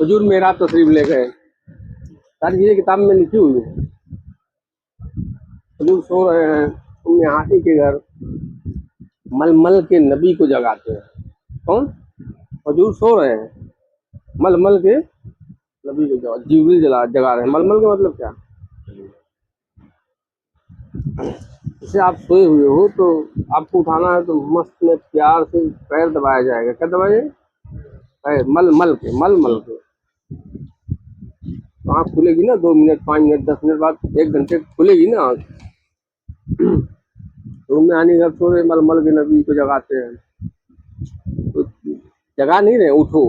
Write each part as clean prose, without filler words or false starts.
हुजूर मेरा तशरीफ ले गए, सारी चीजें किताब में लिखी हुई है। हुजूर सो रहे हैं, उम्मे हाथी के घर मलमल के नबी को जगाते हैं। कौन? हुजूर सो रहे हैं, मलमल के नबी को जिब्रील जगा रहे हैं। मलमल का मतलब क्या? जैसे आप सोए हुए हो तो आपको उठाना है तो मस्त में प्यार से पैर दबाया जाएगा। क्या दबाइए? पैर। मलमल के, मलमल के। तो आँख खुलेगी ना 2 मिनट, 5 मिनट, 10 मिनट बाद, 1 घंटे खुलेगी ना आँख। रूम में आने का सो रहे, मलमल के नबी को जगाते हैं तो जगा नहीं रहे, उठो,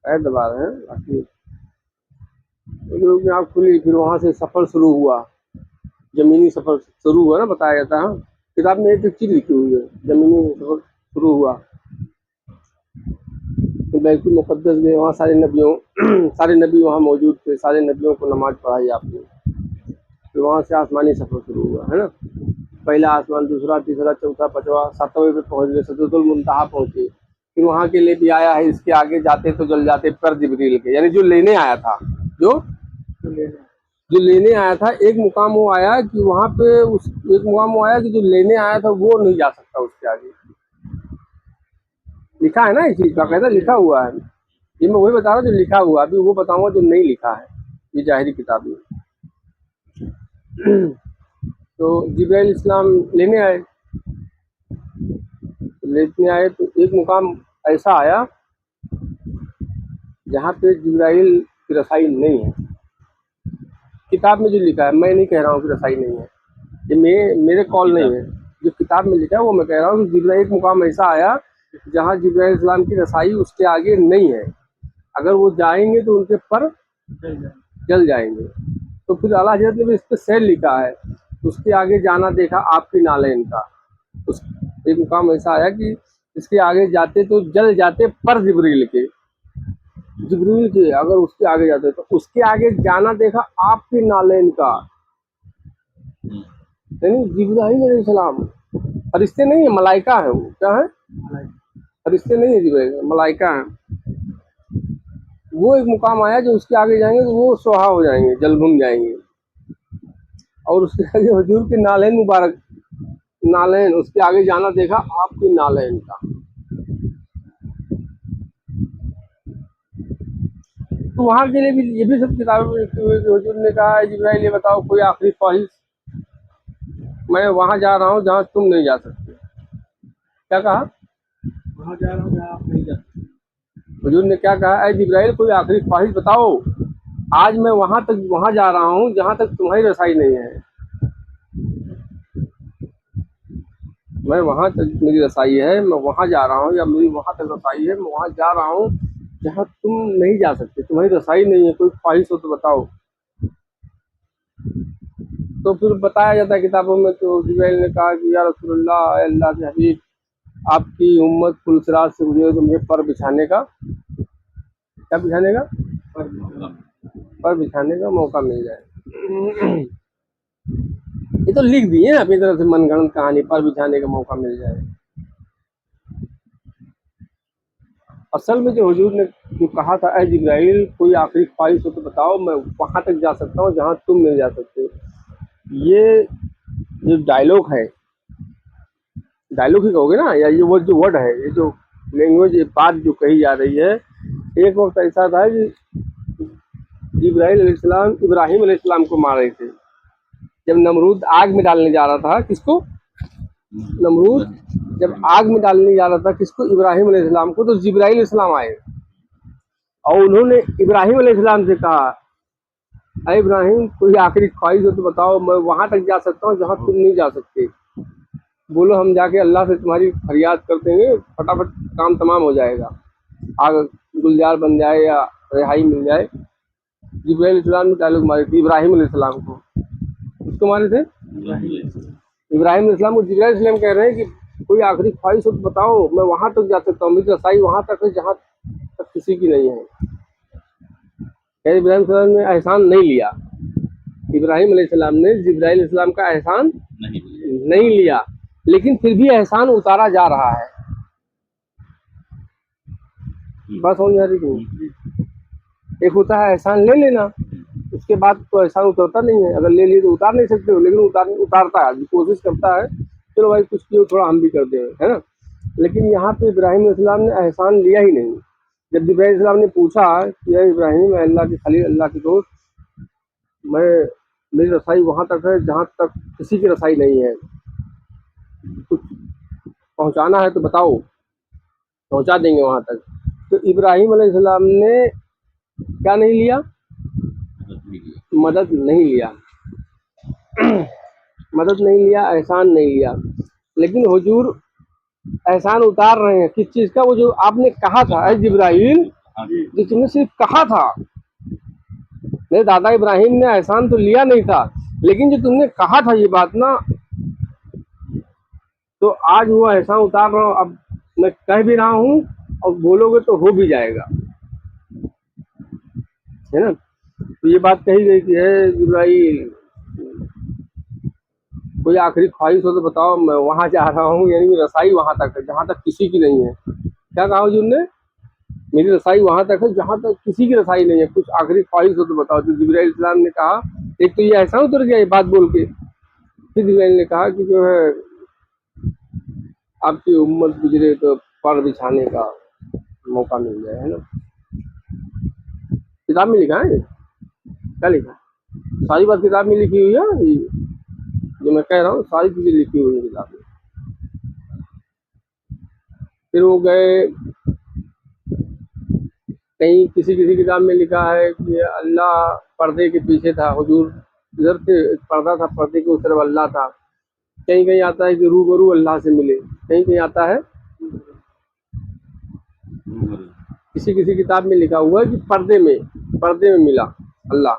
पैर दबा रहे हैं। बाकी लोग आँख खुली, फिर वहाँ से सफर शुरू हुआ, जमीनी सफर शुरू हुआ ना, बताया जाता है किताब में। एक चीज लिखी हुई है, जमीनी सफर शुरू हुआ। तो बैतुल मुक़द्दस गए, वहाँ सारे नबियों सारे नबी वहाँ मौजूद थे, सारे नबियों को नमाज पढ़ाई आपने। फिर वहाँ से आसमानी सफर शुरू हुआ है ना। पहला आसमान, दूसरा, तीसरा, चौथा, पांचवा, सातवें पे पहुँच गए, सिदरतुल मुंतहा पहुँचे। फिर वहाँ के लिए भी आया है, इसके आगे जाते तो जल जाते पर जिब्रील के, यानी जो लेने आया था, जो लेने आया था। एक मुकाम वो आया कि वहाँ पे उस एक मुकाम वो आया कि जो लेने आया था वो नहीं जा सकता उसके आगे। लिखा है ना इस चीज का, कहता लिखा हुआ है। ये मैं वही बता रहा हूँ जो लिखा हुआ, अभी वो बताऊंगा जो नहीं लिखा है ये जाहिरी किताब में। तो जिब्राइल इस्लाम लेने आए, तो एक मुकाम ऐसा आया जहाँ पे जिब्राइल की रसाई नहीं है। किताब में जो लिखा है, मैं नहीं कह रहा हूँ कि रसाई नहीं है, ये मेरे कॉल नहीं है, जो किताब में लिखा है वो मैं कह रहा हूँ कि जिब्राइल एक मुकाम ऐसा आया जहाँ जिब्राइल इस्लाम की रसाई उसके आगे नहीं है। अगर वो जाएंगे तो उनके पर जल जाएंगे। तो फिर आला हज़रत ने भी इस पर शेर लिखा है, उसके आगे जाना देखा आपकी नालैन का। उस एक मुकाम ऐसा आया कि इसके आगे जाते तो जल जाते पर जिब्रील के, अगर उसके आगे जाते तो उसके आगे जाना देखा आपकी नालैन का। यानी जिब्राइल अलैहिस्सलाम फरिश्ते नहीं है, मलाइका है। वो क्या है? फरिश्ते नहीं है जिब्राइल, मलाइका है। वो एक मुकाम आया जो उसके आगे जाएंगे तो वो सुहा हो जाएंगे, जल भून जाएंगे। और उसके आगे हुजूर के नालैन मुबारक, नालैन, उसके आगे जाना देखा आपकी नालैन का। तो वहाँ के लिए भी ये भी सब किताबों में लिखी हुई है कि हुजूर ने कहा है जिब्राइल ये बताओ कोई आखिरी ख्वाहिश, मैं वहाँ जा रहा हूँ जहाँ तुम नहीं जा सकते। क्या कहा? वहाँ जा रहा हूँ जहाँ आप नहीं जा सकते। हुजूर ने क्या कहा? ऐ जिब्राइल कोई आखिरी ख्वाहिश बताओ, आज मैं वहाँ जा रहा हूँ जहाँ तक तुम्हारी रसाई नहीं है। मैं वहाँ तक मेरी रसाई है, मैं वहाँ जा रहा हूँ, या मेरी वहाँ तक रसाई है, मैं वहाँ जा रहा हूँ जहाँ तुम नहीं जा सकते, तुम्हारी रसाई नहीं है, कोई ख्वाहिश हो तो बताओ। तो फिर बताया जाता है किताबों में। तो जिब्राइल ने कहा कि या रसूलुल्लाह, अल्लाह के हबीब, आपकी उम्मत पुलसरात से मुझे पर बिछाने का, क्या बिछाने का? पर बिछाने का मौका मिल जाए। ये तो लिख दिए ना अपनी तरफ से मनगढ़ंत कहानी, पर बिछाने का मौका मिल जाए। असल में जो हुजूर ने जो कहा था, ऐ जिब्राइल कोई आखिरी ख्वाहिश हो तो बताओ, मैं वहाँ तक जा सकता हूँ जहाँ तुम नहीं जा सकते। ये जो डायलॉग है, डायलॉग ही कहोगे ना, या ये वो जो वर्ड है, ये जो लैंग्वेज, ये बात जो कही जा रही है। एक वक्त ऐसा था कि जिब्राइल अलैहिस्सलाम इब्राहिम अलैहिस्सलाम को मार रहे थे। जब नमरूद आग में डालने जा रहा था, किसको? नमरूद जब आग में डालने जा रहा था, किसको? इब्राहिम अलैहिस्सलाम को। तो जिब्राइल अलैहिस्सलाम आए और उन्होंने इब्राहिम अलैहिस्सलाम से कहा, अरे इब्राहिम कोई आखिरी ख्वाहिश हो तो बताओ, मैं वहां तक जा सकता हूँ जहाँ तुम नहीं जा सकते। बोलो हम जाके अल्लाह से तुम्हारी फरियाद कर देंगे, फटाफट काम तमाम हो जाएगा, आग गुलजार बन जाए या रिहाई मिल जाए। जिब्राइल अलैहिस्सलाम ने डायलॉग मारे थे इब्राहिम अलैहिस्सलाम को। किसको मारे थे? इब्राहिम अलैहिस्सलाम को। जिब्राइल अलैहिस्सलाम कह रहे हैं कि कोई आखिरी ख्वाहिश हो तो बताओ, मैं वहां तक जा सकता हूँ, मेरी रसाई वहां तक है जहाँ तक किसी की नहीं है। इब्राहिम अलैहिस्सलाम ने एहसान नहीं लिया, इब्राहिम अलैहिस्सलाम ने जिब्राइल अलैहिस्सलाम का एहसान नहीं लिया, लेकिन फिर भी एहसान उतारा जा रहा है। बस समझ आ रही थी। एक होता है एहसान ले लेना, उसके बाद तो एहसान उतरता नहीं है। अगर ले लिए तो उतार नहीं सकते हो, लेकिन उतारता है आदमी, कोशिश करता है चलो भाई कुछ किया थोड़ा हम भी कर दें, है ना। लेकिन यहाँ पे इब्राहिम अलैहिस्सलाम ने एहसान लिया ही नहीं। जब इब्राहिम अलैहिस्सलाम ने पूछा कि ये इब्राहिम, अल्लाह के खलील, अल्लाह के दोस्त, मैं मेरी रसाई वहाँ तक है जहाँ तक किसी की रसाई नहीं है, कुछ पहुँचाना है तो बताओ, पहुँचा देंगे वहाँ तक। तो इब्राहिम अलैहिस्सलाम ने क्या नहीं लिया? मदद नहीं लिया। मदद नहीं लिया, एहसान नहीं लिया। लेकिन हुजूर एहसान उतार रहे हैं किस चीज़ का? वो जो आपने कहा था ऐ जिब्राइल, जो तुमने सिर्फ कहा था, मेरे दादा इब्राहिम ने एहसान तो लिया नहीं था, लेकिन जो तुमने कहा था ये बात ना, तो आज वो एहसान उतार रहा हूँ। अब मैं कह भी रहा हूँ और बोलोगे तो हो भी जाएगा, है ना। तो ये बात कही गई कि है जिब्राइल, कोई आखिरी ख्वाहिश हो तो बताओ, मैं वहाँ जा रहा हूँ, यानी रसाई वहाँ तक है जहाँ तक किसी की नहीं है। क्या कहा हुजूर ने? मेरी रसाई वहाँ तक है जहाँ तक किसी की रसाई नहीं है, कुछ आखिरी ख्वाहिश हो तो बताओ। तो जिब्राइल इस्लाम ने कहा, एक तो ये एहसान उतर गया ये बात बोल के। फिर जिब्राइल ने कहा कि जो है आपकी उम्मत गुजरे तो पर बिछाने का मौका मिल जाए, है ना। किताब में लिखा है, क्या लिखा है? सारी बात किताब में लिखी हुई है, जो मैं कह रहा हूँ सारी चीज़ें लिखी हुई है किताब में। फिर वो गए, कहीं किसी किसी किताब में लिखा है कि अल्लाह पर्दे के पीछे था, हुजूर इधर से पर्दा था, पर्दे के उस तरफ अल्लाह था। कहीं कहीं आता है कि रूबरू अल्लाह से मिले, कहीं कहीं आता है, किसी किसी किताब में लिखा हुआ है कि पर्दे में मिला अल्लाह।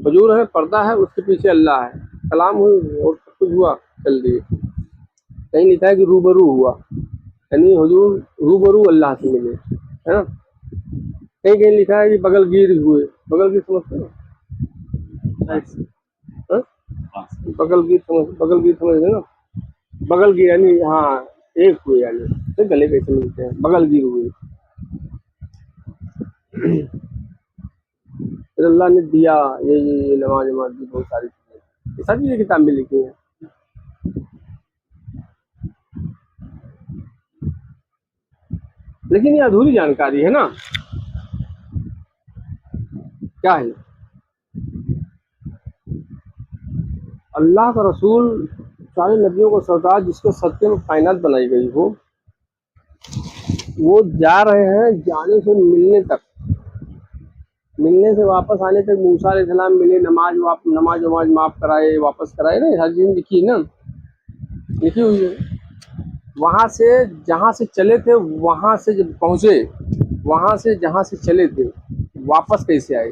हुजूर है, पर्दा है, उसके पीछे अल्लाह है, कलाम हुई और सब कुछ हुआ, चल दिए। कहीं लिखा है कि रूबरू हुआ, यानी हुजूर रूबरू अल्लाह से मिले, है ना। कहीं कहीं लिखा है कि बगलगीर हुए, बगलगीर समझते हो? हाँ? बगलगीर समझते ना, बगलगीर यानी हाँ एक हुए, यानी तो गले कैसे मिलते हैं, बगलगीर हुए। फिर अल्लाह ने दिया ये नमाज नमाज दी, बहुत सारी चीज़ें, ये सब चीज़ें किताब में लिखी हैं। लेकिन ये अधूरी जानकारी है ना। क्या है? अल्लाह का रसूल, सारे नबियों को सरदार, जिसको सत्य में कायनात बनाई गई हो, वो जा रहे हैं जाने से मिलने तक, मिलने से वापस आने तक। मूसा अलैहिस्सलाम मिले, नमाज वमाज माफ कराए, वापस कराए ना, हर चीज़ लिखी है ना, लिखी हुई है। वहाँ से जहाँ से चले थे, वहाँ से जब पहुँचे, वहाँ से जहाँ से चले थे वापस कैसे आए,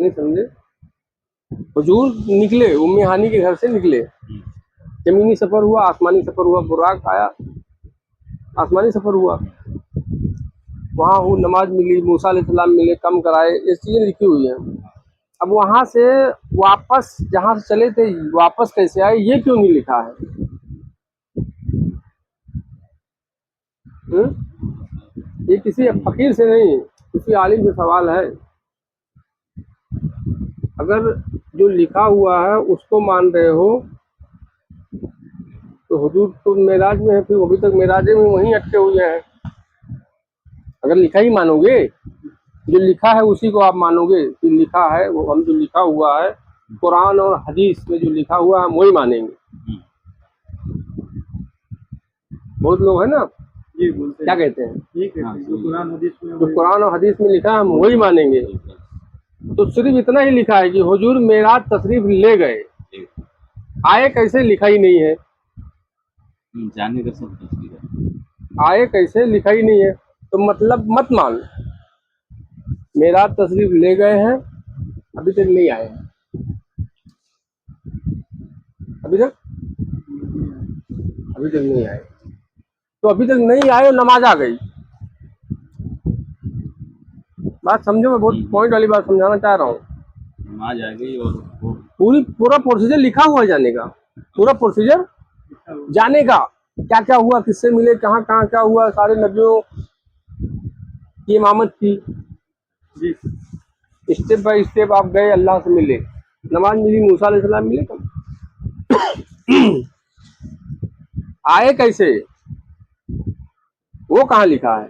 नहीं समझे? हुजूर निकले, उम्मे हानी के घर से निकले, जमीनी सफ़र हुआ, आसमानी सफ़र हुआ, बुराक आया, आसमानी सफ़र हुआ, वहाँ वो नमाज मिली, मूसा अलैहिस्सलाम मिले, कम कराए, ये चीज़ें लिखी हुई हैं। अब वहाँ से वापस जहाँ से चले थे वापस कैसे आए, ये क्यों नहीं लिखा है? ये किसी फकीर से नहीं, किसी आलिम से सवाल है। अगर जो लिखा हुआ है उसको मान रहे हो तो हुजूर तो मेराज में है, फिर अभी तक मेराजे में वहीं अटके हुए हैं। अगर लिखा ही मानोगे, जो लिखा है उसी को आप मानोगे, जो लिखा है वो, हम जो लिखा हुआ है कुरान और हदीस में जो लिखा हुआ है हम वही मानेंगे। बहुत लोग है ना ये बोलते, क्या कहते हैं, जो कुरान और हदीस में लिखा है हम वही मानेंगे। तो सिर्फ इतना ही लिखा है कि हुजूर मेराज तशरीफ ले गए, आए कैसे लिखा ही नहीं है, जाने का सब तस्वीर है, आए कैसे लिखा ही नहीं है, तो मतलब मत मान। मेराज तशरीफ ले गए हैं, अभी तक नहीं आए हैं, अभी तक नहीं आए। तो अभी तक नहीं आए और नमाज आ गई, बात समझो, मैं बहुत पॉइंट वाली बात समझाना चाह रहा हूँ। नमाज आ गई और पूरा प्रोसीजर लिखा हुआ है जाने का, पूरा प्रोसीजर जाने का, क्या क्या हुआ, किससे मिले, कहाँ कहाँ क्या हुआ, सारे नबियों की इमामत की, जी स्टेप बाय स्टेप आप गए, अल्लाह से मिले, नमाज मिली, मूसा अलैहिस्सलाम मिले, कब आए कैसे, वो कहाँ लिखा है?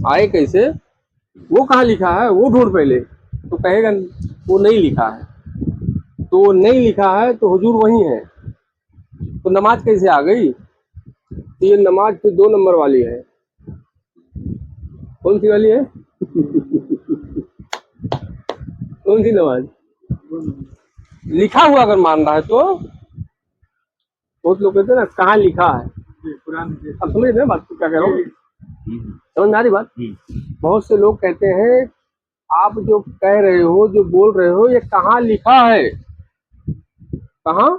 आए कैसे, वो कहाँ लिखा है? वो ढूंढ पहले। तो कहेगा वो नहीं लिखा है, तो वो नहीं लिखा है तो हुजूर वही है, तो नमाज कैसे आ गई? तो ये नमाज तो 2 नंबर वाली है। कौन सी वाली है? कौन सी नमाज? लिखा हुआ अगर मान रहा है तो बहुत लोग कहते हैं ना कहाँ लिखा है। कुरान के अब समझ रहे हैं बात को क्या कह रहा हूँ? हम्म, समझ में आ रही बात? हम्म, बहुत से लोग कहते हैं आप जो कह रहे हो, जो बोल रहे हो, ये कहाँ लिखा है? कहाँ?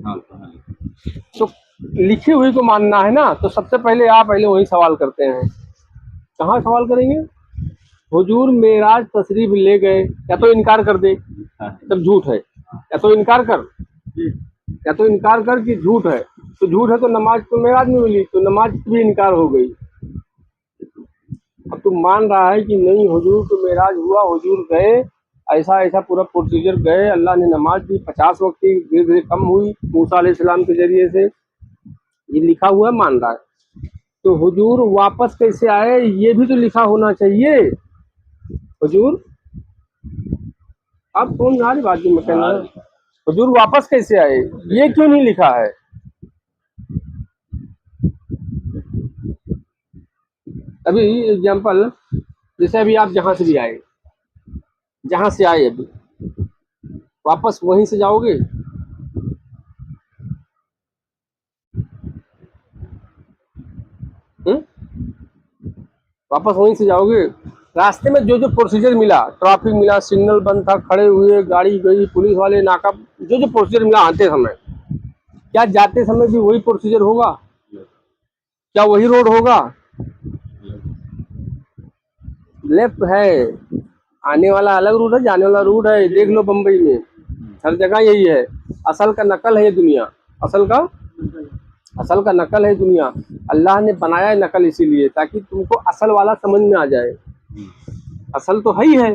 हाँ कहाँ लिखा? तो लिखी हुई को मानना है ना, तो सबसे पहले आप पहले वही सवाल करते हैं। कहाँ सवाल करेंगे? हुजूर मेराज तशरीफ ले गए, या तो इनकार कर दे लिखा है। तब झूठ है, या तो इनकार कर, या तो इनकार कर कि झूठ है, तो झूठ है तो नमाज तो मेराज में मिली, तो नमाज की भी इनकार हो गई। अब तुम मान रहा है कि नहीं हुजूर तो मेराज हुआ, हुजूर गए, ऐसा ऐसा पूरा प्रोसीजर गए, अल्लाह ने नमाज दी, 50 वक्त की, धीरे धीरे कम हुई मूसा अलैहिस्सलाम के जरिए से, ये लिखा हुआ है, मान रहा है। तो हुजूर वापस कैसे आए, ये भी तो लिखा होना चाहिए। हुजूर आप कौन जा रही बात जो मैं कहना, हाँ, लिखा। हुजूर वापस कैसे आए, ये क्यों नहीं लिखा है? अभी एग्जाम्पल, जैसे अभी आप जहाँ से भी आए, जहाँ से आए अभी वापस वहीं से जाओगे? हम्म? वापस वहीं से जाओगे? रास्ते में जो जो प्रोसीजर मिला, ट्रैफिक मिला, सिग्नल बंद था, खड़े हुए, गाड़ी गई, पुलिस वाले नाका, जो जो प्रोसीजर मिला आते समय, क्या जाते समय भी वही प्रोसीजर होगा? क्या वही रोड होगा? लेफ्ट है, आने वाला अलग रूट है, जाने वाला रूट है, देख लो बम्बई में हर जगह यही है। असल का नकल है ये दुनिया, असल का नकल है दुनिया। अल्लाह ने बनाया है नकल इसीलिए ताकि तुमको असल वाला समझ में आ जाए। असल तो है ही है,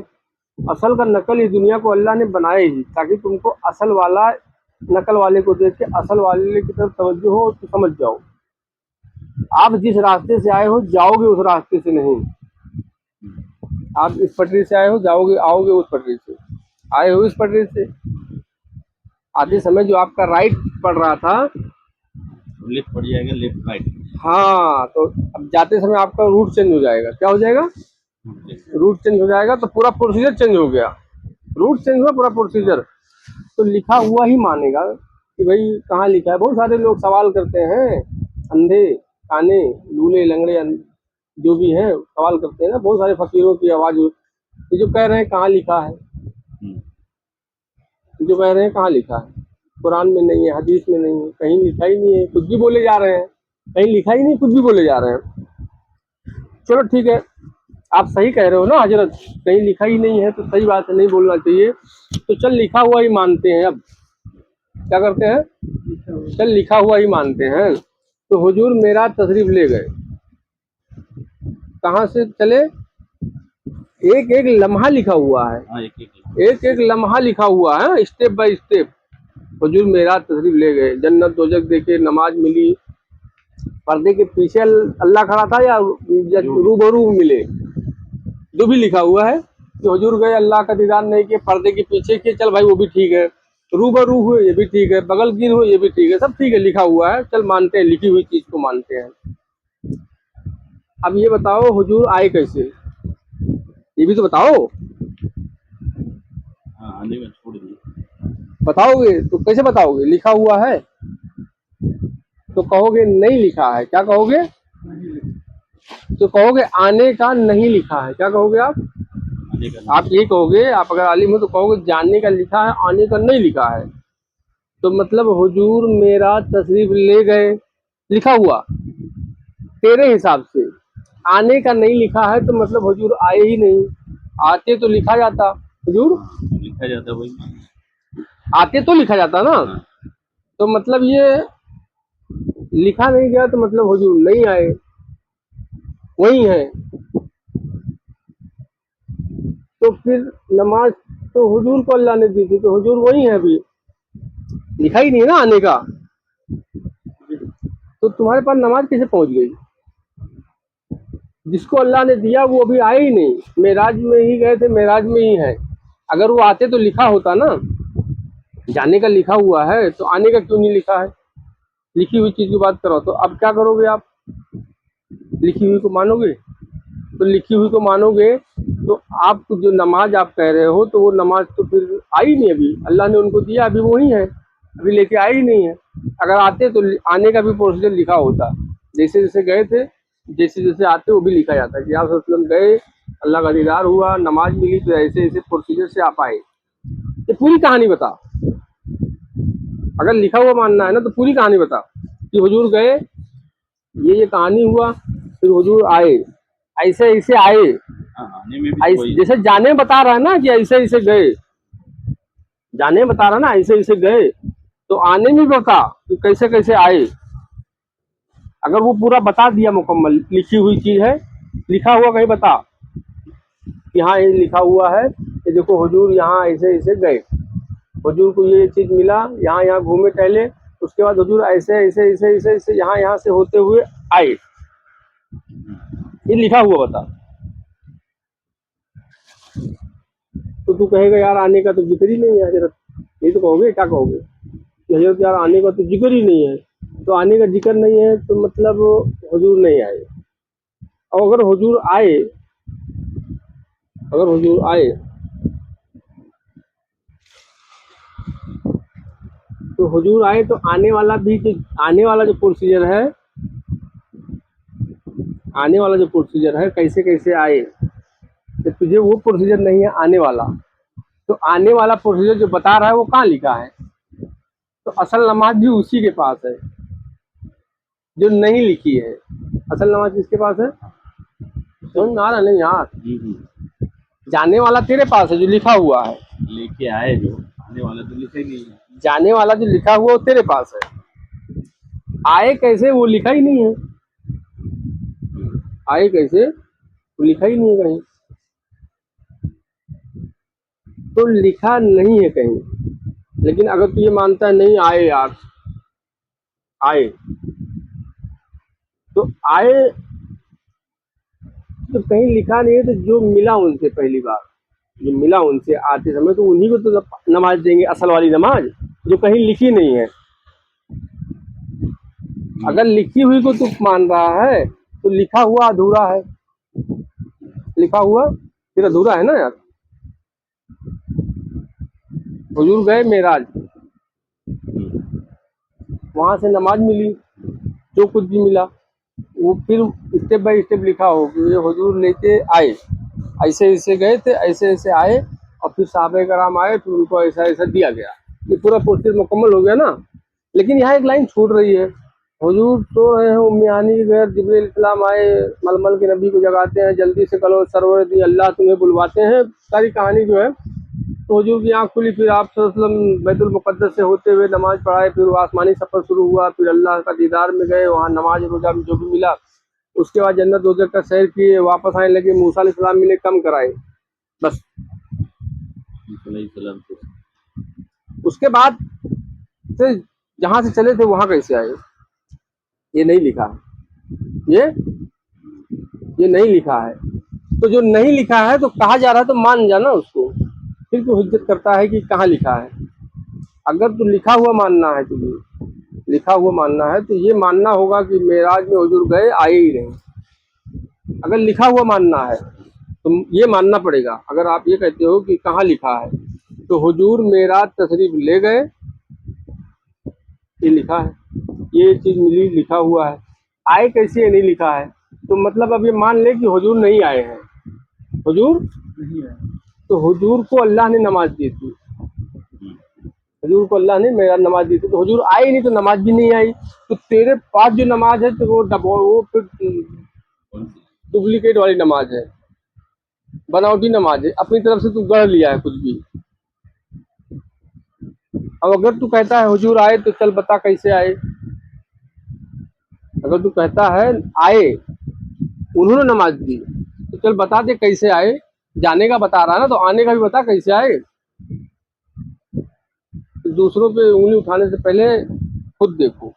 असल का नकल इस दुनिया को अल्लाह ने बनाया ही ताकि तुमको असल वाला नकल वाले को देख के असल वाले की तरफ तवज्जो हो तो समझ जाओ। आप जिस रास्ते से आए हो जाओगे उस रास्ते से नहीं, आप इस पटरी से आए हो जाओगे, आओगे उस पटरी से, आए हो इस पटरी से। आते समय जो आपका राइट पड़ रहा था, लेफ्ट पड़ जाएगा, लेफ्ट राइट। हाँ, तो अब जाते समय आपका रूट चेंज हो जाएगा। क्या हो जाएगा? रूट चेंज हो जाएगा, तो पूरा प्रोसीजर चेंज हो गया। रूट चेंज हुआ, पूरा प्रोसीजर तो लिखा हुआ ही मानेगा कि भाई कहाँ लिखा है। बहुत सारे लोग सवाल करते हैं, अंधे काने लूले लंगड़े जो भी हैं सवाल करते हैं ना, बहुत सारे फकीरों की आवाज़, ये जो कह रहे हैं कहाँ लिखा है, जो कह रहे हैं कहाँ लिखा है, कुरान में नहीं है, हदीस में नहीं है, कहीं लिखा ही नहीं है, कुछ भी बोले जा रहे हैं, कहीं लिखा ही नहीं, कुछ भी बोले जा रहे हैं। चलो ठीक है, आप सही कह रहे हो ना हजरत, कहीं लिखा ही नहीं है तो सही बात है, नहीं बोलना चाहिए, तो चल लिखा हुआ ही मानते हैं। अब क्या करते हैं? चल लिखा हुआ ही मानते हैं। तो हुजूर मेरा तशरीफ ले गए, कहाँ से चले? एक एक लम्हा लिखा हुआ है, हाँ एक एक एक एक लम्हा लिखा हुआ है, स्टेप बाय स्टेप। हुजूर मेरा तशरीफ ले गए, जन्नत दोजख देखे, नमाज मिली, पर्दे के पीछे अल्लाह खड़ा था या रूबरू मिले, जो भी लिखा हुआ है कि हुजूर गए, अल्लाह का दीदार नहीं किए, पर्दे के पीछे किए, चल भाई वो भी ठीक है, रूबरू हुए ये भी ठीक है, बगल गिर हुए ये भी ठीक है, सब ठीक है, लिखा हुआ है, चल मानते हैं, लिखी हुई चीज को मानते हैं। अब ये बताओ हुजूर आए कैसे, ये भी तो बताओ। हाँ आने में छोड़ दिए। बताओगे तो कैसे बताओगे? लिखा हुआ है तो कहोगे नहीं लिखा है, क्या कहोगे? तो कहोगे आने का नहीं लिखा है, क्या कहोगे आप? आने का आप ये कहोगे, आप अगर आलिम हो तो कहोगे जानने का लिखा है, आने का नहीं लिखा है। तो मतलब हुजूर मेरा तशरीफ ले गए लिखा हुआ तेरे हिसाब से, आने का नहीं लिखा है तो मतलब हुजूर आए ही नहीं। आते तो लिखा जाता, हुजूर लिखा जाता है वही मानना। आते तो लिखा जाता ना। हाँ तो मतलब ये लिखा नहीं गया तो मतलब हुजूर नहीं आए, वही है। तो फिर नमाज तो हुजूर को अल्लाह ने दी थी, तो हुजूर वही है अभी, लिखा ही नहीं है ना आने का। तो तुम्हारे पास नमाज कैसे पहुंच गई? जिसको अल्लाह ने दिया वो अभी आए ही नहीं, मेराज में ही गए थे, मेराज में ही है। अगर वो आते तो लिखा होता ना, जाने का लिखा हुआ है तो आने का क्यों नहीं लिखा है? लिखी हुई चीज की बात करो, तो अब क्या करोगे आप? लिखी हुई को मानोगे? तो लिखी हुई को मानोगे तो आप जो नमाज आप कह रहे हो, तो वो नमाज तो फिर आई नहीं अभी, अल्लाह ने उनको दिया, अभी वही है, अभी लेके आई ही नहीं है। अगर आते तो आने का भी प्रोसीजर लिखा होता, जैसे जैसे गए थे, जैसे जैसे आते वो भी लिखा जाता कि आप वसल्लम गए, अल्लाह का दीदार हुआ, नमाज मिली, तो ऐसे ऐसे प्रोसीजर से आप आए। ये पूरी कहानी बता, अगर लिखा हुआ मानना है ना तो पूरी कहानी बता कि हुजूर गए, ये कहानी हुआ, फिर हुजूर आए, ऐसे ऐसे आए, हाँ, आने में भी तो वही जैसे जाने बता रहा है ना कि ऐसे ऐसे गए, जाने बता रहा है ना ऐसे ऐसे गए, तो आने में बता कि कैसे कैसे आए। अगर वो पूरा बता दिया मुकम्मल, लिखी हुई चीज है, लिखा हुआ कहीं बता कि हाँ ये लिखा हुआ है, ये देखो हुजूर यहाँ ऐसे ऐसे गए, हुजूर को ये चीज मिला, यहाँ यहाँ घूमे टहले, उसके बाद हुजूर ऐसे ऐसे ऐसे ऐसे ऐसे यहाँ यहाँ से होते हुए आए, ये लिखा हुआ बता। तो तू कहेगा यार आने का तो जिक्र ही नहीं है हजरत, ये तो कहोगे, क्या कहोगे कि हजरत यार आने का तो जिक्र ही नहीं है। तो आने का जिक्र नहीं है तो मतलब हुजूर नहीं आए। और अगर हुजूर आए, अगर हुजूर आए तो हुजूर आए तो आने वाला भी, जो आने वाला जो प्रोसीजर है, आने वाला जो प्रोसीजर है कैसे कैसे आए, तो तुझे वो प्रोसीजर नहीं है आने वाला, तो आने वाला प्रोसीजर जो बता रहा है वो कहाँ लिखा है? तो असल नमाज भी उसी के पास है जो नहीं लिखी है। असल नमाज किसके पास है? समझ में आ रहा नहीं यार? जाने वाला तेरे पास है जो लिखा हुआ है, लेके आए जो, आने वाला तो लिखा ही नहीं है। जाने वाला जो लिखा हुआ वो तेरे पास है, आए कैसे वो लिखा ही नहीं है, आए कैसे वो लिखा ही नहीं है कहीं, तो लिखा नहीं है कहीं। लेकिन अगर तू ये मानता है नहीं आए यार, आए, तो आए तो कहीं लिखा नहीं है, तो जो मिला उनसे पहली बार, जो मिला उनसे आते समय, तो उन्हीं को तो नमाज देंगे, असल वाली नमाज जो कहीं लिखी नहीं है। अगर लिखी हुई को तू मान रहा है तो लिखा हुआ अधूरा है, लिखा हुआ फिर अधूरा है ना यार। हुजूर गए मेराज, वहां से नमाज मिली, जो कुछ भी मिला वो फिर स्टेप बाय स्टेप लिखा हो कि ये हुजूर लेके आए, ऐसे ऐसे गए थे, ऐसे ऐसे आए, और फिर साहबे कराम आए, फिर उनको ऐसा ऐसा दिया गया, ये पूरा प्रोसेस मुकम्मल हो गया ना। लेकिन यहाँ एक लाइन छूट रही है, हुजूर सो रहे हैं, उम्मियानी के घर जिब्रील इस्लाम आए, मलमल के नबी को जगाते हैं, जल्दी से करो सरवर दी अल्लाह तुम्हें बुलवाते हैं, सारी कहानी जो है। तो हुजूर की आँख खुली, फिर आप सल्लल्लाहु अलैहि वसल्लम बैतुल मुक़द्दस से होते हुए नमाज पढ़ाए, फिर वो आसमानी सफ़र शुरू हुआ, फिर अल्लाह का दीदार में गए, वहाँ नमाज रोज़ा में जो भी मिला, उसके बाद जन्नत दोज़ख का सैर किए, वापस आने लगे, मूसा अलैहिस्सलाम मिले, कम कराए, बस। सलाम से। उसके बाद से जहाँ से चले थे वहाँ कैसे आए, ये नहीं लिखा है, ये नहीं लिखा है। तो जो नहीं लिखा है तो कहा जा रहा है तो मान जाना उसको, फिर क्यों हिज्जत करता है कि कहाँ लिखा है? अगर तो लिखा हुआ मानना है, तुझे लिखा हुआ मानना है तो ये मानना होगा कि मेराज में हुजूर गए, आए ही नहीं। अगर लिखा हुआ मानना है तो ये मानना पड़ेगा। अगर आप ये कहते हो कि कहाँ लिखा है, तो हुजूर मेराज तशरीफ ले गए, ये लिखा है, ये चीज़ मिली, लिखा हुआ है। आए कैसे, ये नहीं लिखा है, तो मतलब अब ये मान ले कि हुजूर नहीं आए हैं, हुजूर नहीं है। तो हुजूर को अल्लाह ने नमाज दी थी, हुजूर को अल्लाह ने मेरा नमाज दी थी, तो हुजूर आए ही नहीं तो नमाज भी नहीं आई। तो तेरे पास जो नमाज है तो वो फिर कौन सी? डुप्लीकेट वाली नमाज है, बनावटी नमाज है, अपनी तरफ से तू गढ़ लिया है कुछ भी। अब अगर तू कहता है हुजूर आए तो चल बता कैसे आए, अगर तू कहता है आए, उन्होंने नमाज दी, तो चल बता दे कैसे आए। जाने का बता रहा है ना, तो आने का भी बता कैसे आए। तो दूसरों पे उंगली उठाने से पहले खुद देखो।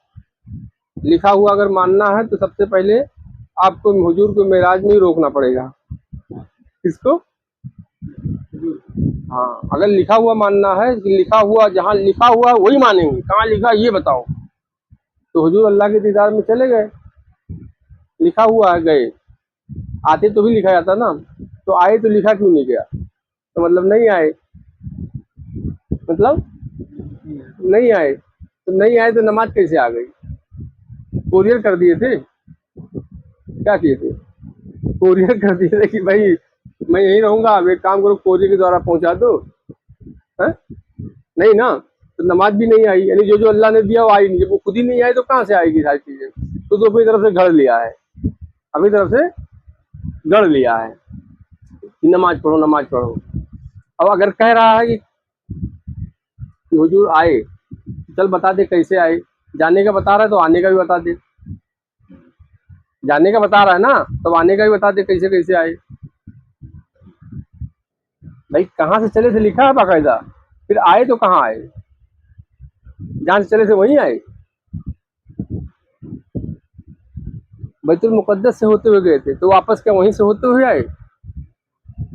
लिखा हुआ अगर मानना है तो सबसे पहले आपको हुजूर को मेराज में ही रोकना पड़ेगा। किसको? हाँ, अगर लिखा हुआ मानना है कि लिखा हुआ, जहाँ लिखा हुआ है वही मानेंगे, कहाँ लिखा है ये बताओ। तो हुजूर अल्लाह के दीदार में चले गए, लिखा हुआ है गए, आते तो भी लिखा जाता ना, तो आए तो लिखा क्यों नहीं गया? तो मतलब नहीं आए, मतलब नहीं आए, तो नहीं आए तो नमाज कैसे आ गई? कोरियर कर दिए थे, क्या किए थे? कोरियर कर दिए थे कि भाई मैं यहीं रहूंगा, अब एक काम करो कोरियर के द्वारा पहुंचा दो, है? नहीं ना, तो नमाज भी नहीं आई, यानी जो जो अल्लाह ने दिया वो आई नहीं। जब वो खुद ही नहीं आई तो कहाँ से आएगी सारी चीजें? तो अपनी तरफ से गढ़ लिया है, अपनी तरफ से गढ़ लिया है कि नमाज पढ़ो नमाज पढ़ो। अब अगर कह रहा है कि हुजूर आए, चल बता दे कैसे आए। जाने का बता रहा है तो आने का भी बता दे। जाने का बता रहा है ना, तो आने का भी बता दे कैसे कैसे आए। भाई कहाँ से चले थे लिखा है बाकायदा, फिर आए तो कहाँ आए? जहाँ से चले थे वहीं आए। बैतुल मुकद्दस से होते हुए गए थे तो वापस क्या वहीं से होते हुए आए?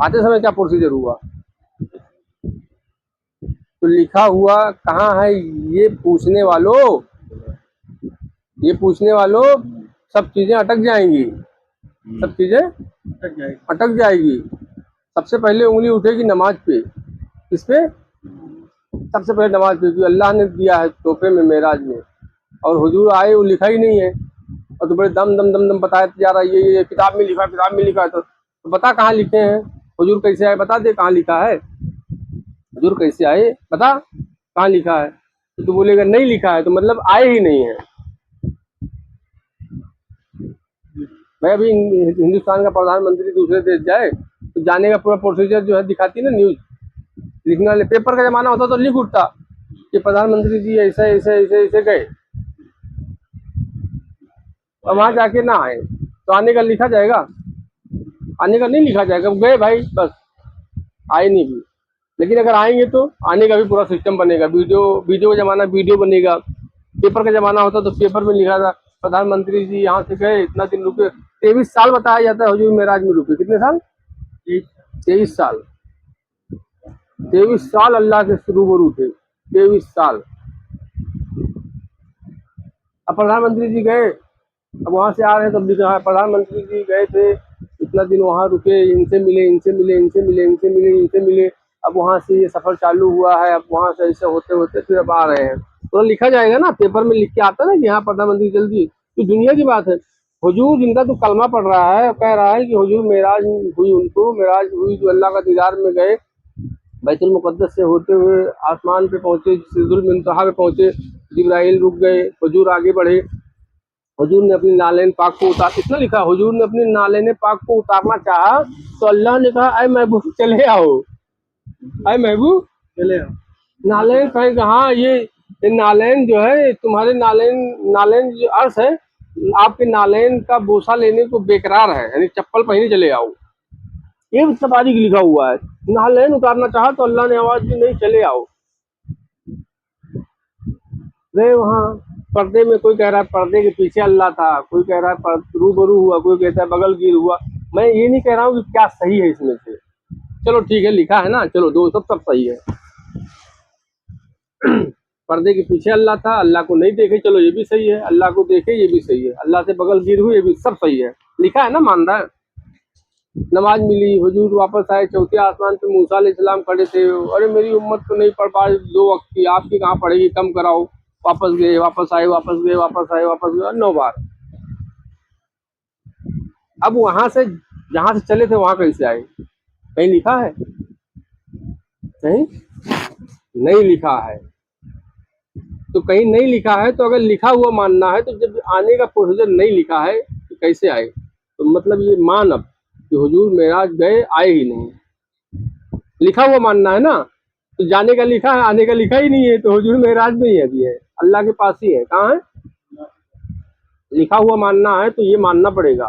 आते समय क्या प्रोसीजर हुआ? तो लिखा हुआ कहाँ है ये पूछने वालों, ये पूछने वालों, सब चीजें अटक जाएंगी, सब चीजें अटक जाएगी। सबसे पहले उंगली उठेगी नमाज पे। किस पे? सबसे पहले नमाज पे, जो अल्लाह ने दिया है तोहफे में मेराज में, और हुजूर आए वो लिखा ही नहीं है, और तो बड़े दम दम दम दम बताया जा रहा है ये किताब में लिखा है, किताब में लिखा है। तो बता कहाँ लिखे हैं? हुजूर कैसे आए बता दे, कहाँ लिखा है? हुजूर कैसे आए बता, कहाँ लिखा है? तो बोलेगा नहीं लिखा है, तो मतलब आए ही नहीं है। भाई अभी हिंदुस्तान का प्रधानमंत्री दूसरे देश जाए तो जाने का पूरा प्रोसीजर जो है दिखाती ना न्यूज, लिखने वाले। पेपर का जमाना होता तो लिख उठता कि प्रधानमंत्री जी ऐसे ऐसे ऐसे ऐसे गए, और वहां जाके ना आए तो आने का लिखा जाएगा? आने का नहीं लिखा जाएगा, गए भाई बस, आए नहीं भी। लेकिन अगर आएंगे तो आने का भी पूरा सिस्टम बनेगा। वीडियो वीडियो का जमाना, वीडियो बनेगा। पेपर का जमाना होता तो पेपर में लिखा था प्रधानमंत्री जी यहाँ से गए, इतना दिन रुके। 23 साल बताया जाता है हुजूर मेराज में रुके। कितने साल? 23 साल। 23 साल अल्लाह के रूबरू थे, 23 साल। अब प्रधानमंत्री जी गए, अब वहां से आ रहे हैं तब लिखा है प्रधानमंत्री जी गए थे, इतना दिन वहां रुके, इनसे मिले इनसे मिले इनसे मिले इनसे मिले इनसे मिले। अब वहां से ये सफर चालू हुआ है, अब वहां से ऐसे होते होते फिर अब आ रहे हैं। तो लिखा जाएगा ना, पेपर में लिख के आता है ना कि यहाँ प्रधानमंत्री जल्दी। तो दुनिया की बात है, हुजूर जिनका तू कलमा पढ़ रहा है, कह रहा है कि हुजूर मेराज हुई, उनको मेराज हुई, जो अल्लाह का दीदार में गए, बैतुल मुकद्दस से होते हुए आसमान पे पहुंचे, सिदरुल मुंतहा पे पहुंचे, जिब्राइल रुक गए, हुजूर आगे बढ़े, हुजूर ने अपनी नालेन पाक को उतार, कितना लिखा, हुजूर ने अपनी नालेन पाक को उतारना चाहा तो अल्लाह ने कहा अय महबूब चले आओ, अय महबूब चले आओ। नालेन कहेगा हाँ ये नालेन जो है तुम्हारे नालेन, नालेन जो अर्थ है आपके नालेन का बोसा लेने को बेकरार है, यानी चप्पल पहने चले आओ। ये तारीख लिखा हुआ है। नालेन उतारना चाहा तो अल्लाह ने आवाज दी नहीं चले आओ। गए वहाँ, पर्दे में, कोई कह रहा है पर्दे के पीछे अल्लाह था, कोई कह रहा है रूबरू हुआ, कोई कहता है बगल गिर हुआ। मैं ये नहीं कह रहा हूँ कि क्या सही है इसमें से, चलो ठीक है लिखा है ना, चलो दो सब सही है। पर्दे के पीछे अल्लाह था, अल्लाह को नहीं देखे, चलो ये भी सही है, अल्लाह को देखे ये भी सही है, अल्लाह से बगल गिर हुई ये भी सब सही है, लिखा है ना, मान रहा है। नमाज मिली, हुजूर वापस आए, चौथे आसमान पे मूसा अलैहिस्सलाम खड़े थे। अरे मेरी उम्मत तो नहीं पढ़ पा रही 2 वक्त की, आपकी कहाँ पढ़ेगी, कम कराओ। वापस गए, वापस आए, वापस गए, वापस आए, वापस गए, 9 बार। अब वहां से जहां से चले थे वहां कैसे आए? कहीं लिखा है? कहीं नहीं लिखा है। तो कहीं नहीं लिखा है, तो अगर लिखा हुआ मानना है तो जब आने का प्रोसीजर नहीं लिखा है तो कैसे आए? तो मतलब ये मान अब कि हुजूर मेराज गए, आए ही नहीं। लिखा हुआ मानना है ना, तो जाने का लिखा है, आने का लिखा ही नहीं है, तो हुजूर मेराज में ही अभी है, अल्लाह के पास ही है। कहाँ है? लिखा हुआ मानना है तो ये मानना पड़ेगा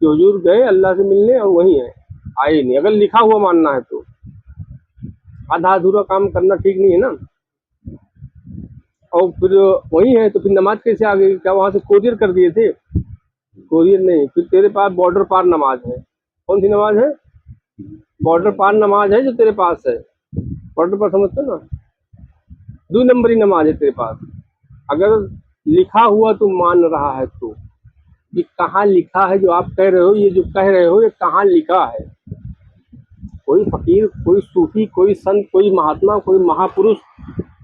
कि हुजूर गए अल्लाह से मिलने और वही है, आए नहीं। अगर लिखा हुआ मानना है तो आधा अधूरा काम करना ठीक नहीं है ना। और फिर वही है तो फिर नमाज कैसे आ गई? क्या वहां से कोरियर कर दिए थे? कोरियर नहीं। फिर तेरे पास बॉर्डर पार नमाज है। कौन सी नमाज है? बॉर्डर पार नमाज है जो तेरे पास है। बॉर्डर पार समझते हो ना, 2 नंबरी नमाज है तेरे पास। अगर लिखा हुआ तू मान रहा है तो ये कहाँ लिखा है जो आप कह रहे हो? ये जो कह रहे हो ये कहाँ लिखा है? कोई फकीर, कोई सूफी, कोई संत, कोई महात्मा, कोई महापुरुष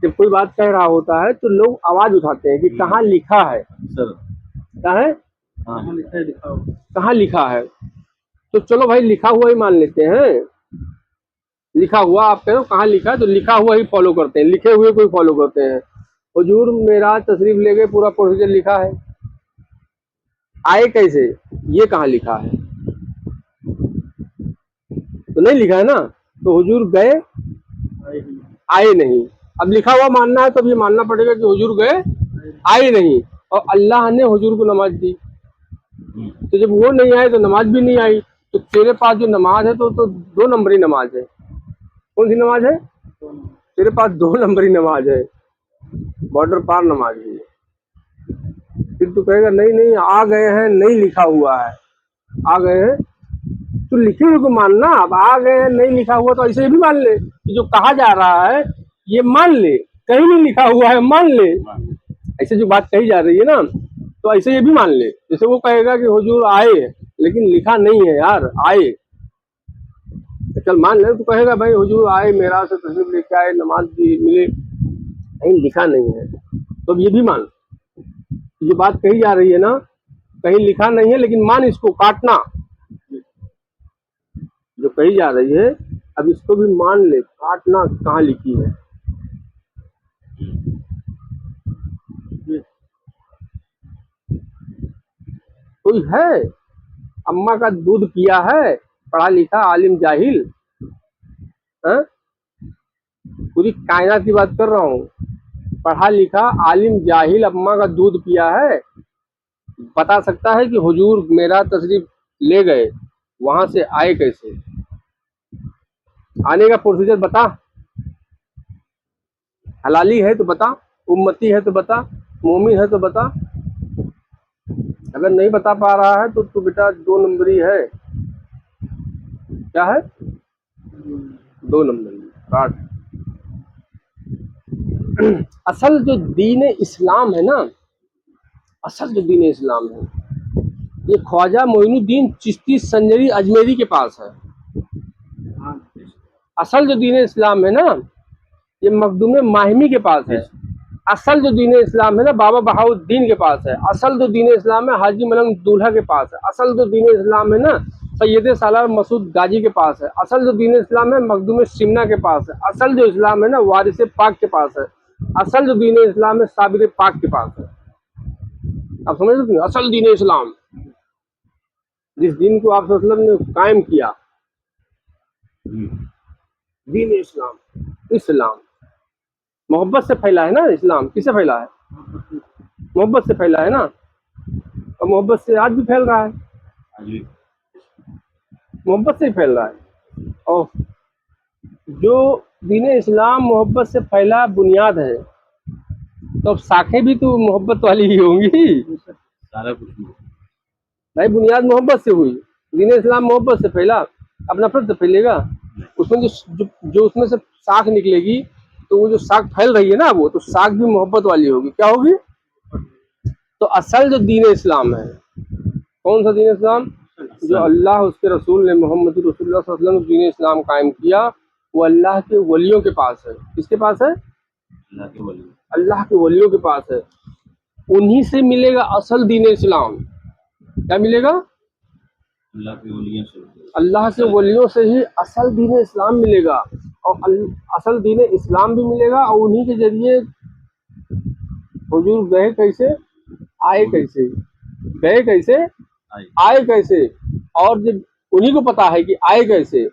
जब कोई बात कह रहा होता है तो लोग आवाज उठाते हैं कि कहाँ लिखा है, सर। कहाँ है, हाँ हाँ लिखा है, लिखा हुआ। कहाँ लिखा है। तो चलो भाई लिखा हुआ ही मान लेते हैं। लिखा हुआ आप कह रहे हो, कहाँ लिखा है? तो लिखा हुआ ही फॉलो करते हैं, लिखे हुए कोई फॉलो करते हैं। हुजूर मेराज तशरीफ ले गए, पूरा प्रोसीजर लिखा है। आए कैसे, ये कहाँ लिखा है? तो नहीं लिखा है ना। तो हुजूर गए, आए ही नहीं। आए नहीं। अब लिखा हुआ मानना है तो अब ये मानना पड़ेगा कि हुजूर गए, आए नहीं, और अल्लाह ने हुजूर को नमाज दी। तो जब वो नहीं आए तो नमाज भी नहीं आई। तो तेरे पास जो नमाज है तो 2 नंबरी नमाज है। कौन सी नमाज है? तेरे पास 2 नंबरी नमाज है, बॉर्डर पार नमाज है। फिर तू कहेगा नहीं नहीं आ गए हैं, नहीं लिखा हुआ है, आ गए हैं तो लिखे हुए को मानना। अब आ गए हैं नहीं लिखा हुआ तो ऐसे भी मान ले कि जो कहा जा रहा है ये मान ले, कहीं नहीं लिखा हुआ है मान ले। ऐसे जो बात कही जा रही है ना, तो ऐसे ये भी मान ले। जैसे वो कहेगा कि हुजूर आए लेकिन लिखा नहीं है यार, आए तो चल मान ले। तो कहेगा भाई हुजूर आए, मेरा से तशरीफ लेके आए, नमाज भी मिले, कहीं लिखा नहीं है, तो अब ये भी मान। जो बात कही जा रही है ना, कहीं लिखा नहीं है लेकिन मान इसको, काटना जो कही जा रही है, अब इसको भी मान ले, काटना कहाँ लिखी है। कोई है अम्मा का दूध पिया है, पढ़ा लिखा आलिम जाहिल? हाँ? पूरी कायनात की बात कर रहा हूँ। पढ़ा लिखा आलिम जाहिल अम्मा का दूध पिया है, बता सकता है कि हुजूर मेरा तशरीफ ले गए, वहां से आए कैसे? आने का प्रोसीजर बता। हलाली है तो बता, उम्मती है तो बता, मोमिन है तो बता। अगर नहीं बता पा रहा है तो तू बेटा 2 नंबरी है। क्या है? 2 नंबरी काट। असल जो दीन इस्लाम है ना, असल जो दीन इस्लाम है ये ख्वाजा मोइनुद्दीन चिश्ती संजरी अजमेरी के पास है। हाँ असल जो दीन इस्लाम है ना ये मखदूम माहिमी के पास है। असल जो दीन इस्लाम है ना बाबा बहाउद्दीन के पास है। असल जो दीन इस्लाम है हाजी मलंग दूल्हा के पास है। असल जो दीन इस्लाम है ना सैयद सालार मसूद गाजी के पास है। असल जो दीन इस्लाम है मखदूम सिमना के पास है। असल जो इस्लाम है ना वारिस पाक के पास है। असल जो दीन इस्लाम है साबिर पाक के पास है। आप समझ सकते हैं? असल दीन इस्लाम, जिस दीन को आप सल्लल्लाहु अलैहि वसल्लम ने कायम किया, दीन इस्लाम। इस्लाम मोहब्बत से फैला है ना। इस्लाम किससे फैला है? मोहब्बत से फैला है ना, और मोहब्बत से आज भी फैल रहा है, मोहब्बत से ही फैल रहा है। और जो दीन इस्लाम मोहब्बत से फैला बुनियाद है, तो अब शाखें भी तो मोहब्बत वाली ही होंगी। सारा कुछ भाई बुनियाद मोहब्बत से हुई, दीन इस्लाम मोहब्बत से फैला, अब नफरत से फैलेगा। उसमें जो उसमें से शाख निकलेगी, तो वो जो शाख फैल रही है ना, वो तो शाख भी मोहब्बत वाली होगी। क्या होगी? तो असल जो दीन इस्लाम है, कौन सा दीन इस्लाम? जो अल्लाह उसके रसूल ने मोहम्मद रसूलुल्लाह सल्लल्लाहु अलैहि वसल्लम दीन इस्लाम कायम किया, वो अल्लाह के वलियों के पास है। किसके पास है? अल्लाह के वली, अल्लाह के वलियों के पास है। उन्हीं से मिलेगा असल दीन इस्लाम। क्या मिलेगा? अल्लाह के वलियों से, अल्लाह के वलियों से ही असल दीन इस्लाम मिलेगा। और असल दीन इस्लाम भी मिलेगा, और उन्हीं के जरिए हुजूर गए कैसे, आए कैसे, गए कैसे, आए कैसे। और जब उन्हीं को पता है कि आए कैसे,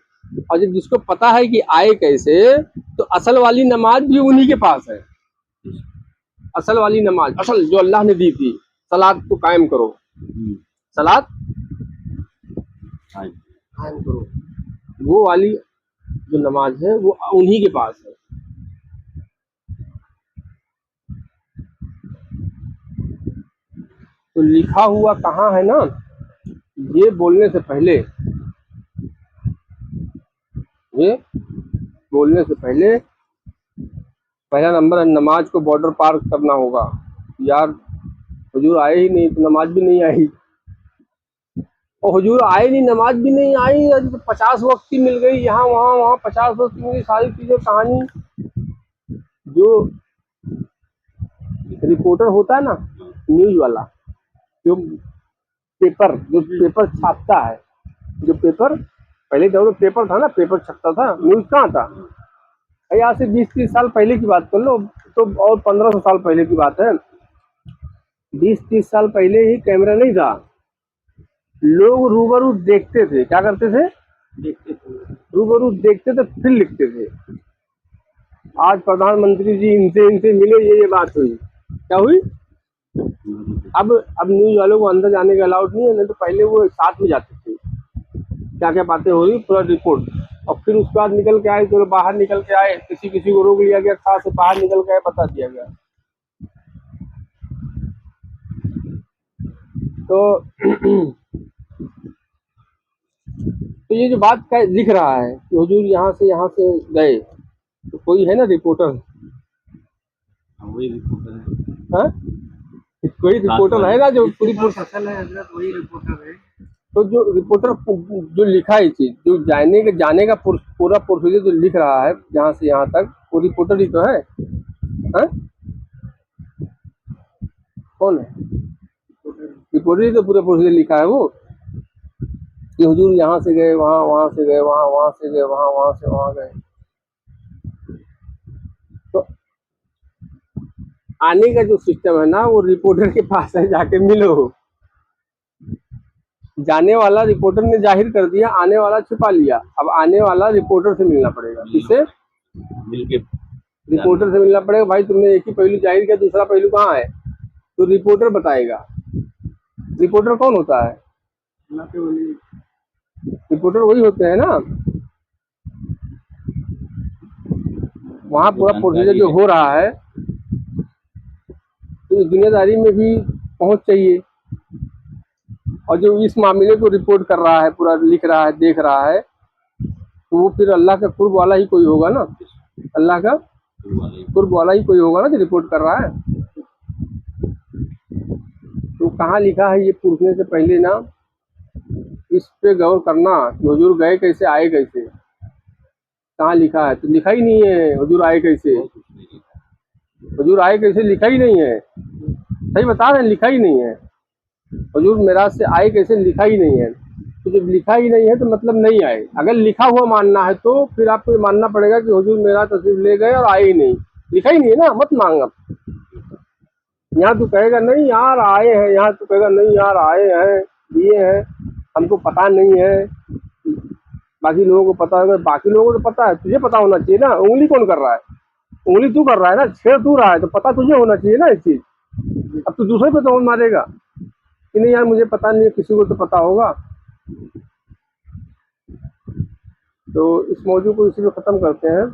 और जब जिसको पता है कि आए कैसे, तो असल वाली नमाज भी उन्हीं के पास है। असल वाली नमाज, असल जो अल्लाह ने दी थी, सलात को कायम करो, सलात हाँ जी। कायम करो। वो वाली जो नमाज है वो उन्हीं के पास है। तो लिखा हुआ कहाँ है ना, ये बोलने से पहले, ये बोलने से पहले पहला नंबर है नमाज को बॉर्डर पार करना होगा। यार हुजूर आए ही नहीं तो नमाज भी नहीं आई, और हुजूर आए नहीं नमाज भी नहीं आई, और तो 50 वक्त की मिल गई, यहाँ वहाँ वहाँ 50 वक्त की मिल गई, सारी चीजें कहानी। जो रिपोर्टर होता है ना, न्यूज वाला, जो पेपर छापता है, जो पेपर पहले तो पेपर था ना, पेपर छपता था, न्यूज कहाँ था। यहाँ से 20-30 साल पहले की बात कर लो तो, और 1500 साल पहले की बात है। 20-30 साल पहले ही कैमरा नहीं था, लोग रूबरू देखते थे, क्या करते थे, देखते थे। रूबरू देखते थे फिर लिखते थे। आज प्रधानमंत्री जी इनसे इनसे मिले, ये बात हुई, क्या हुई। अब न्यूज वालों को अंदर जाने का अलाउड नहीं है, नहीं तो पहले वो साथ में जाते थे, क्या क्या बातें हो रही पूरा रिपोर्ट, और फिर उसके बाद निकल के आए, चलो बाहर निकल के आए, किसी किसी को रोक लिया गया, खास से बाहर निकल के आए, बता दिया गया। तो तो ये जो बात का लिख रहा है कि हुजूर यहाँ से गए, तो कोई है ना रिपोर्टर, वही रिपोर्टर है। हाँ, कोई रिपोर्टर है ना जो पूरी असल है हजरत, वही रिपोर्टर है। तो जो रिपोर्टर जो लिखा है चीज, जो जाने का पूरा प्रोसीजर जो लिख रहा है यहाँ से यहाँ तक, वो रिपोर्टर ही तो है, हाँ? कौन है रिपोर्टर ही तो पूरा प्रोसीजर लिखा है वो, कि हुजूर यहाँ से गए वहाँ, वहाँ से गए वहाँ, वहाँ से गए वहाँ, वहाँ से वहाँ गए। तो आने का जो सिस्टम है ना, वो रिपोर्टर के पास है, जाके मिलो। जाने वाला रिपोर्टर ने जाहिर कर दिया, आने वाला छुपा लिया, अब आने वाला रिपोर्टर से मिलना पड़ेगा। किससे? मिलके रिपोर्टर से मिलना पड़ेगा। भाई तुमने एक ही पहलू जाहिर किया, दूसरा पहलू कहाँ है, तो रिपोर्टर बताएगा। रिपोर्टर कौन होता है, अल्लाह के वली। रिपोर्टर वही होते हैं ना, वहाँ पूरा प्रोसीजर जो हो रहा है, तो इस दुनियादारी में भी पहुँच चाहिए, और जो इस मामले को रिपोर्ट कर रहा है, पूरा लिख रहा है, देख रहा है, तो वो फिर अल्लाह का कुर्ब वाला ही कोई होगा ना, अल्लाह का कुर्ब वाला ही कोई होगा ना जो रिपोर्ट कर रहा है। तो कहाँ लिखा है ये पूछने से पहले ना इस पे गौर करना कि हुजूर गए कैसे, आए कैसे, कहाँ लिखा है, तो लिखा ही नहीं है हुजूर आए कैसे, हुजूर आए कैसे लिखा ही नहीं है। सही बता रहे हैं, लिखा ही नहीं है, हुजूर मेराज से आए कैसे लिखा ही नहीं है। तो जब लिखा ही नहीं है तो मतलब नहीं आए। अगर लिखा हुआ मानना है तो फिर आपको ये मानना पड़ेगा कि हुजूर मेरा तशरीफ ले गए और आए ही नहीं, लिखा ही नहीं है ना, मत मांग। अब यहाँ तू कहेगा नहीं यार आए हैं, यहाँ तू कहेगा नहीं यार आए हैं, ये है, हमको पता नहीं है, बाकी लोगों को पता होगा, बाकी लोगों को तो पता है, तुझे पता होना चाहिए ना। उंगली कौन कर रहा है, उंगली तू कर रहा है ना, छेड़ तू रहा है, तो पता तुझे होना चाहिए ना इस चीज। अब तू दूसरे पे तो मारेगा कि नहीं यार मुझे पता नहीं है, किसी को तो पता होगा। तो इस मौजू को इसी पे ख़त्म करते हैं।